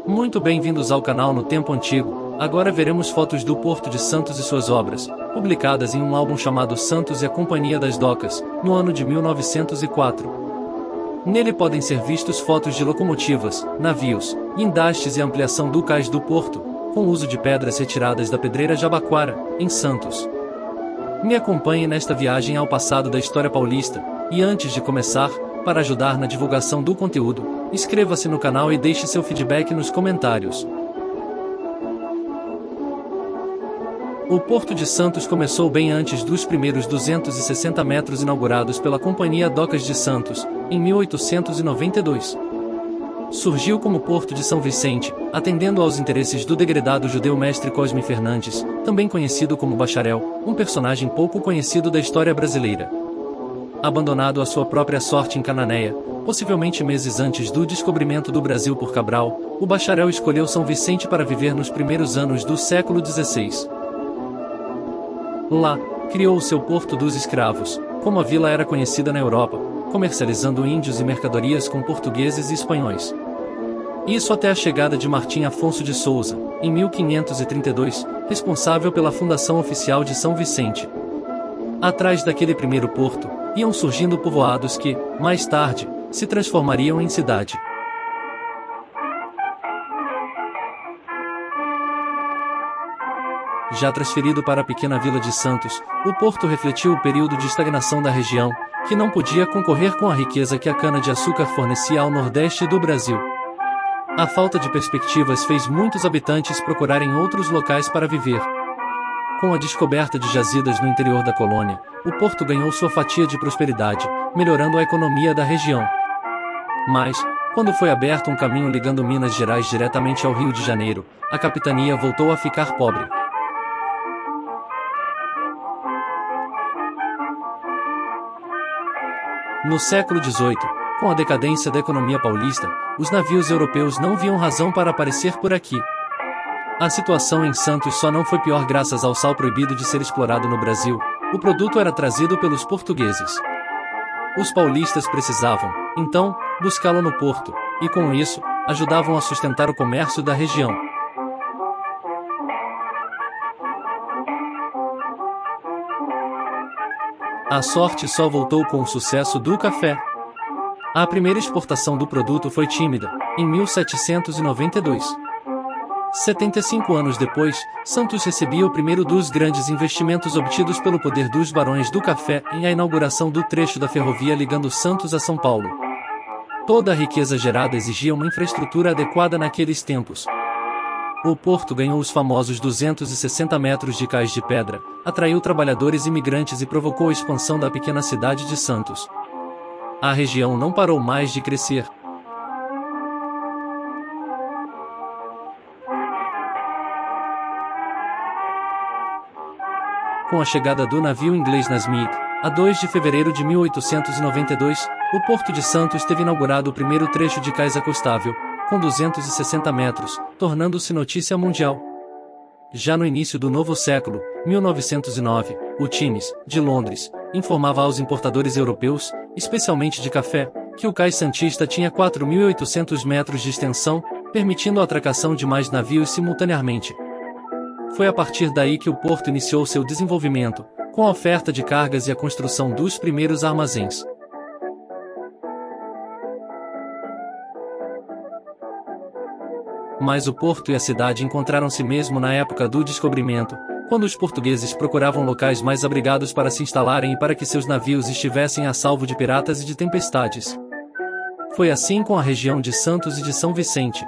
Muito bem-vindos ao canal No Tempo Antigo. Agora veremos fotos do Porto de Santos e suas obras, publicadas em um álbum chamado Santos e a Companhia das Docas, no ano de 1904. Nele podem ser vistos fotos de locomotivas, navios, guindastes e ampliação do cais do porto, com uso de pedras retiradas da Pedreira Jabaquara, em Santos. Me acompanhe nesta viagem ao passado da história paulista, e antes de começar, para ajudar na divulgação do conteúdo, inscreva-se no canal e deixe seu feedback nos comentários. O Porto de Santos começou bem antes dos primeiros 260 metros inaugurados pela Companhia Docas de Santos, em 1892. Surgiu como Porto de São Vicente, atendendo aos interesses do degredado judeu mestre Cosme Fernandes, também conhecido como Bacharel, um personagem pouco conhecido da história brasileira. Abandonado à sua própria sorte em Cananéia, possivelmente meses antes do descobrimento do Brasil por Cabral, o Bacharel escolheu São Vicente para viver nos primeiros anos do século XVI. Lá, criou o seu Porto dos Escravos, como a vila era conhecida na Europa, comercializando índios e mercadorias com portugueses e espanhóis. Isso até a chegada de Martim Afonso de Souza, em 1532, responsável pela fundação oficial de São Vicente. Atrás daquele primeiro porto, iam surgindo povoados que, mais tarde, se transformariam em cidade. Já transferido para a pequena vila de Santos, o porto refletiu o período de estagnação da região, que não podia concorrer com a riqueza que a cana-de-açúcar fornecia ao nordeste do Brasil. A falta de perspectivas fez muitos habitantes procurarem outros locais para viver. Com a descoberta de jazidas no interior da colônia, o porto ganhou sua fatia de prosperidade, melhorando a economia da região. Mas, quando foi aberto um caminho ligando Minas Gerais diretamente ao Rio de Janeiro, a capitania voltou a ficar pobre. No século XVIII, com a decadência da economia paulista, os navios europeus não viam razão para aparecer por aqui. A situação em Santos só não foi pior graças ao sal proibido de ser explorado no Brasil, o produto era trazido pelos portugueses. Os paulistas precisavam, então, buscá-lo no porto, e com isso, ajudavam a sustentar o comércio da região. A sorte só voltou com o sucesso do café. A primeira exportação do produto foi tímida, em 1792. 75 anos depois, Santos recebia o primeiro dos grandes investimentos obtidos pelo poder dos barões do café em a inauguração do trecho da ferrovia ligando Santos a São Paulo. Toda a riqueza gerada exigia uma infraestrutura adequada naqueles tempos. O porto ganhou os famosos 260 metros de cais de pedra, atraiu trabalhadores imigrantes e provocou a expansão da pequena cidade de Santos. A região não parou mais de crescer. Com a chegada do navio inglês Nasmyth, a 2 de fevereiro de 1892, o Porto de Santos teve inaugurado o primeiro trecho de cais acostável, com 260 metros, tornando-se notícia mundial. Já no início do novo século, 1909, o Times, de Londres, informava aos importadores europeus, especialmente de café, que o cais santista tinha 4.800 metros de extensão, permitindo a atracação de mais navios simultaneamente. Foi a partir daí que o porto iniciou seu desenvolvimento, com a oferta de cargas e a construção dos primeiros armazéns. Mas o porto e a cidade encontraram-se mesmo na época do descobrimento, quando os portugueses procuravam locais mais abrigados para se instalarem e para que seus navios estivessem a salvo de piratas e de tempestades. Foi assim com a região de Santos e de São Vicente.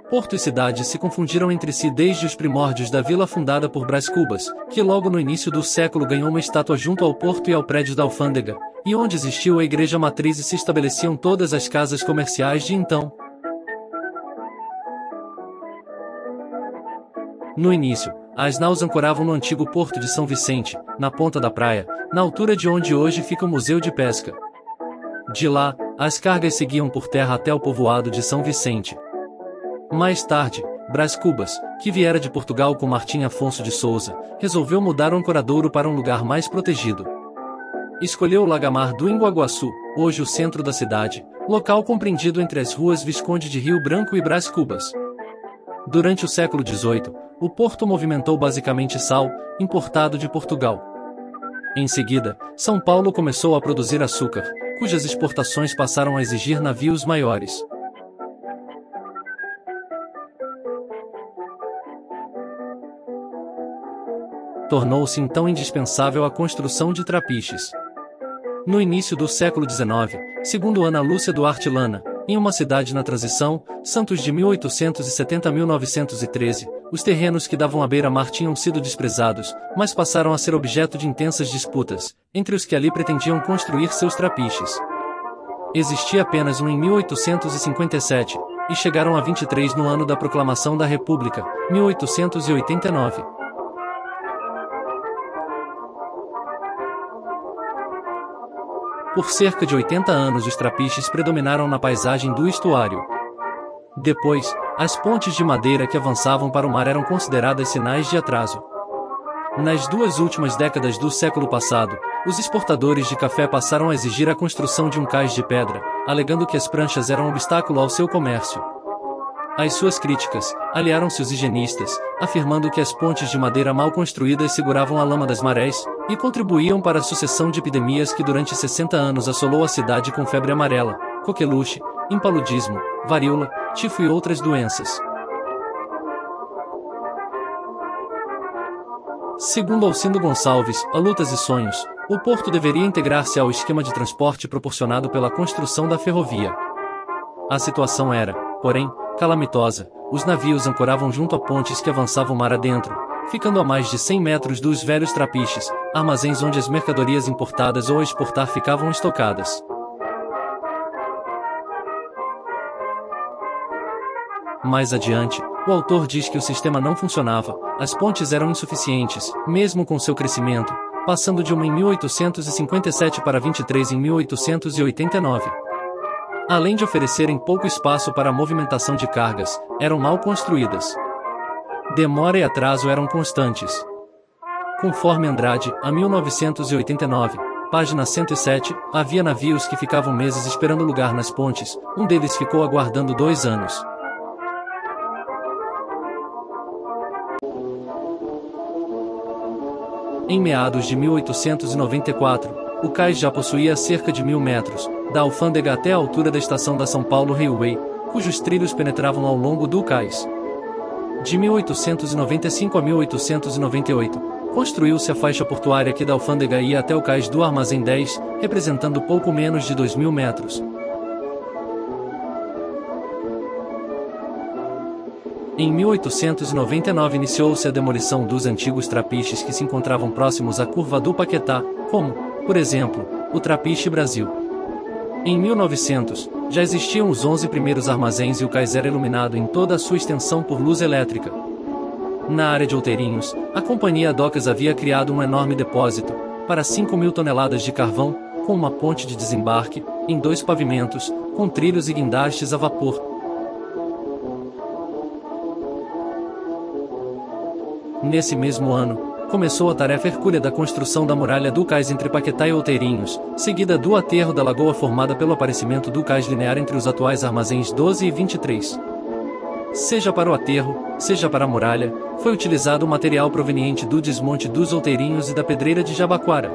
Porto e cidade se confundiram entre si desde os primórdios da vila fundada por Brás Cubas, que logo no início do século ganhou uma estátua junto ao porto e ao prédio da alfândega, e onde existiu a igreja matriz e se estabeleciam todas as casas comerciais de então. No início, as naus ancoravam no antigo Porto de São Vicente, na ponta da praia, na altura de onde hoje fica o Museu de Pesca. De lá, as cargas seguiam por terra até o povoado de São Vicente. Mais tarde, Brás Cubas, que viera de Portugal com Martim Afonso de Souza, resolveu mudar o ancoradouro para um lugar mais protegido. Escolheu o Lagamar do Inguaguaçu, hoje o centro da cidade, local compreendido entre as ruas Visconde de Rio Branco e Brás Cubas. Durante o século XVIII, o porto movimentou basicamente sal, importado de Portugal. Em seguida, São Paulo começou a produzir açúcar, cujas exportações passaram a exigir navios maiores. Tornou-se então indispensável a construção de trapiches. No início do século XIX, segundo Ana Lúcia Duarte Lana, em uma cidade na transição, Santos de 1870 a 1913, os terrenos que davam à beira-mar tinham sido desprezados, mas passaram a ser objeto de intensas disputas, entre os que ali pretendiam construir seus trapiches. Existia apenas um em 1857, e chegaram a 23 no ano da proclamação da República, 1889. Por cerca de 80 anos os trapiches predominaram na paisagem do estuário. Depois, as pontes de madeira que avançavam para o mar eram consideradas sinais de atraso. Nas duas últimas décadas do século passado, os exportadores de café passaram a exigir a construção de um cais de pedra, alegando que as pranchas eram um obstáculo ao seu comércio. Às suas críticas, aliaram-se os higienistas, afirmando que as pontes de madeira mal construídas seguravam a lama das marés, e contribuíam para a sucessão de epidemias que durante 60 anos assolou a cidade com febre amarela, coqueluche, impaludismo, varíola, tifo e outras doenças. Segundo Alcindo Gonçalves, a Lutas e Sonhos, o porto deveria integrar-se ao esquema de transporte proporcionado pela construção da ferrovia. A situação era, porém, calamitosa. Os navios ancoravam junto a pontes que avançavam mar adentro, ficando a mais de 100 metros dos velhos trapiches, armazéns onde as mercadorias importadas ou a exportar ficavam estocadas. Mais adiante, o autor diz que o sistema não funcionava, as pontes eram insuficientes, mesmo com seu crescimento, passando de uma em 1857 para 23 em 1889. Além de oferecerem pouco espaço para a movimentação de cargas, eram mal construídas. Demora e atraso eram constantes. Conforme Andrade, a 1989, página 107, havia navios que ficavam meses esperando lugar nas pontes, um deles ficou aguardando 2 anos. Em meados de 1894, o cais já possuía cerca de 1.000 metros, da alfândega até a altura da estação da São Paulo Railway, cujos trilhos penetravam ao longo do cais. De 1895 a 1898, construiu-se a faixa portuária que da alfândega ia até o cais do Armazém 10, representando pouco menos de 2.000 metros. Em 1899 iniciou-se a demolição dos antigos trapiches que se encontravam próximos à curva do Paquetá, como, por exemplo, o Trapiche Brasil. Em 1900, já existiam os 11 primeiros armazéns e o cais era iluminado em toda a sua extensão por luz elétrica. Na área de Outeirinhos, a companhia Docas havia criado um enorme depósito, para 5.000 toneladas de carvão, com uma ponte de desembarque, em 2 pavimentos, com trilhos e guindastes a vapor. Nesse mesmo ano, começou a tarefa hercúlea da construção da muralha do cais entre Paquetá e Outeirinhos, seguida do aterro da lagoa formada pelo aparecimento do cais linear entre os atuais armazéns 12 e 23. Seja para o aterro, seja para a muralha, foi utilizado o material proveniente do desmonte dos Outeirinhos e da pedreira de Jabaquara.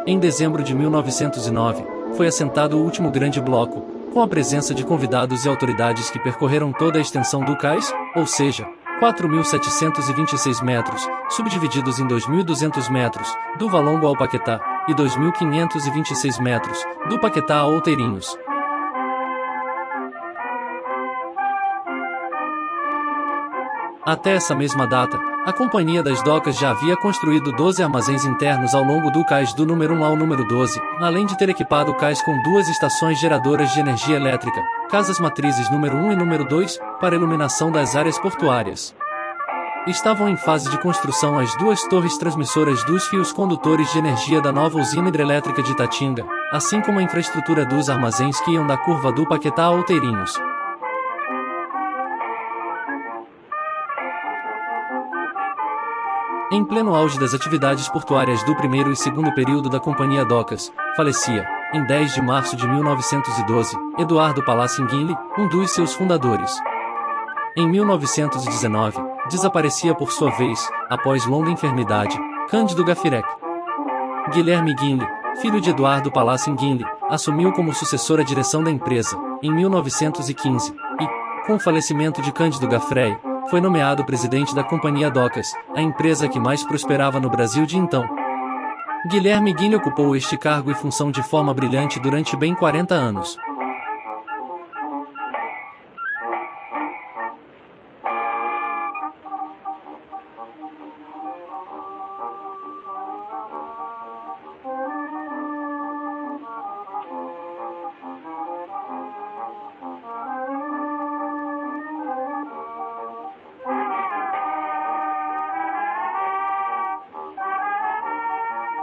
Em dezembro de 1909, foi assentado o último grande bloco, com a presença de convidados e autoridades que percorreram toda a extensão do cais, ou seja, 4.726 metros, subdivididos em 2.200 metros, do Valongo ao Paquetá, e 2.526 metros, do Paquetá a Outeirinhos. Até essa mesma data, a Companhia das Docas já havia construído 12 armazéns internos ao longo do cais do número 1 ao número 12, além de ter equipado o cais com 2 estações geradoras de energia elétrica, casas matrizes número 1 e número 2, para iluminação das áreas portuárias. Estavam em fase de construção as 2 torres transmissoras dos fios condutores de energia da nova usina hidrelétrica de Itatinga, assim como a infraestrutura dos armazéns que iam da curva do Paquetá a Outeirinhos. Em pleno auge das atividades portuárias do primeiro e segundo período da Companhia Docas, falecia, em 10 de março de 1912, Eduardo Palassin-Guinle, um dos seus fundadores. Em 1919, desaparecia por sua vez, após longa enfermidade, Cândido Gafirec. Guilherme Guinle, filho de Eduardo Palassin-Guinle, assumiu como sucessor a direção da empresa, em 1915, e, com o falecimento de Cândido Gafrey, foi nomeado presidente da Companhia Docas, a empresa que mais prosperava no Brasil de então. Guilherme Guinle ocupou este cargo e função de forma brilhante durante bem 40 anos.